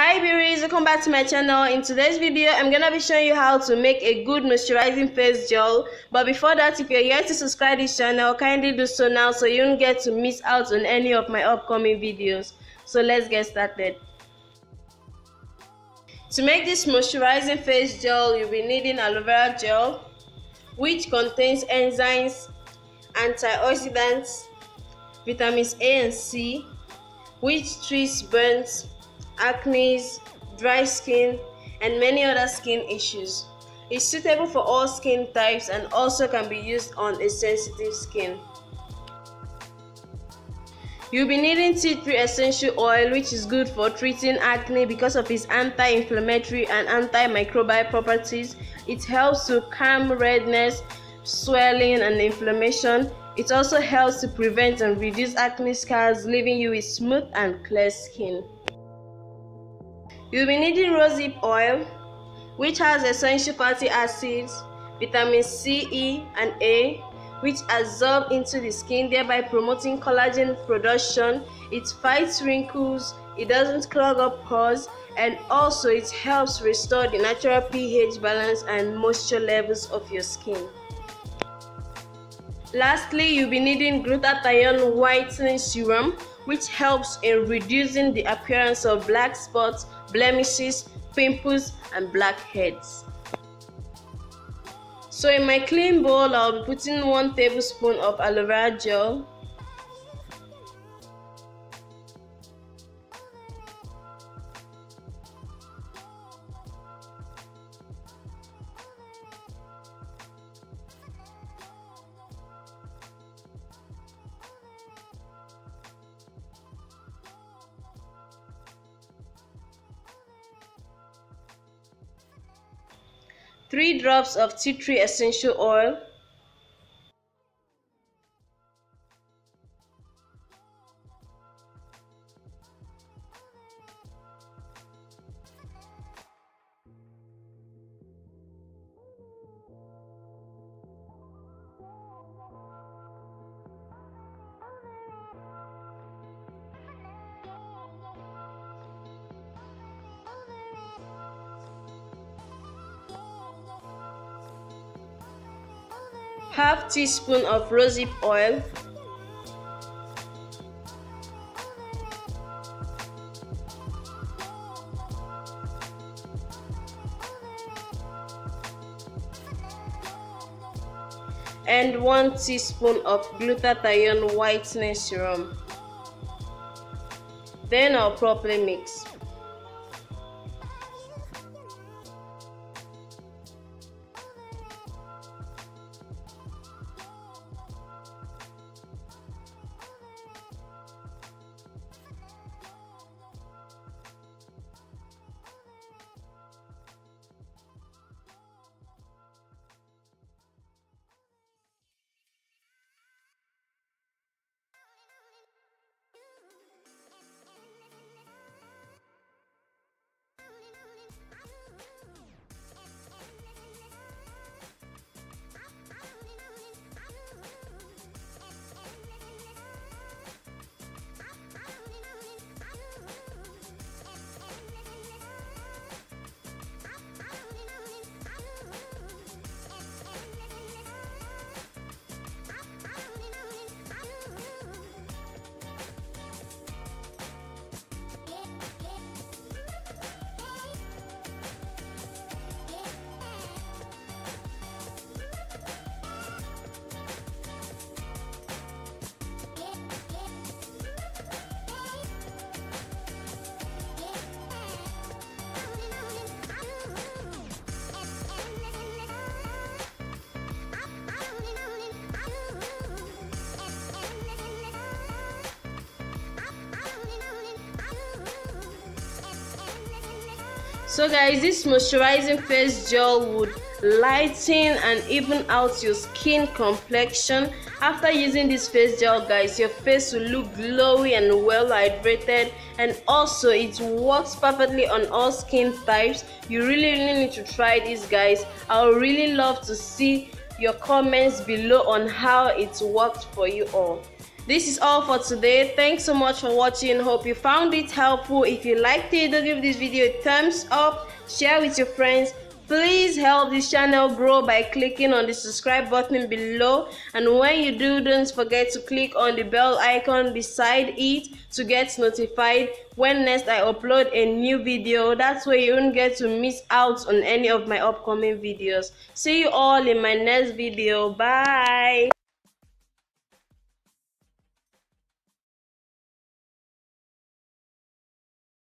Hi beauties, welcome back to my channel. In today's video I'm gonna be showing you how to make a good moisturizing face gel. But before that, if you're yet to subscribe to this channel, kindly do so now so you don't get to miss out on any of my upcoming videos. So let's get started. To make this moisturizing face gel, you'll be needing aloe vera gel, which contains enzymes, antioxidants, vitamins A and C, which treats burns, acne, dry skin, and many other skin issues. It's suitable for all skin types and also can be used on a sensitive skin. You'll be needing tea tree essential oil, which is good for treating acne because of its anti-inflammatory and antimicrobial properties. It helps to calm redness, swelling, and inflammation. It also helps to prevent and reduce acne scars, leaving you with smooth and clear skin. You'll be needing rosehip oil, which has essential fatty acids, vitamins C, E, and A, which absorb into the skin, thereby promoting collagen production. It fights wrinkles, it doesn't clog up pores, and also it helps restore the natural pH balance and moisture levels of your skin. Lastly, you'll be needing glutathione whitening serum, which helps in reducing the appearance of black spots, blemishes, pimples, and blackheads. So in my clean bowl, I'll be putting 1 tablespoon of aloe vera gel, three drops of tea tree essential oil, half teaspoon of rosehip oil, and 1 teaspoon of glutathione whitening serum. Then I'll properly mix. So guys, this moisturizing face gel would lighten and even out your skin complexion. After using this face gel, guys, your face will look glowy and well hydrated, and also it works perfectly on all skin types. You really need to try this, guys. I would really love to see your comments below on how it worked for you all. This is all for today. Thanks so much for watching. Hope you found it helpful. If you liked it, don't give this video a thumbs up, share with your friends. Please help this channel grow by clicking on the subscribe button below, and when you do, don't forget to click on the bell icon beside it to get notified when next I upload a new video. That's way you won't get to miss out on any of my upcoming videos. See you all in my next video. Bye.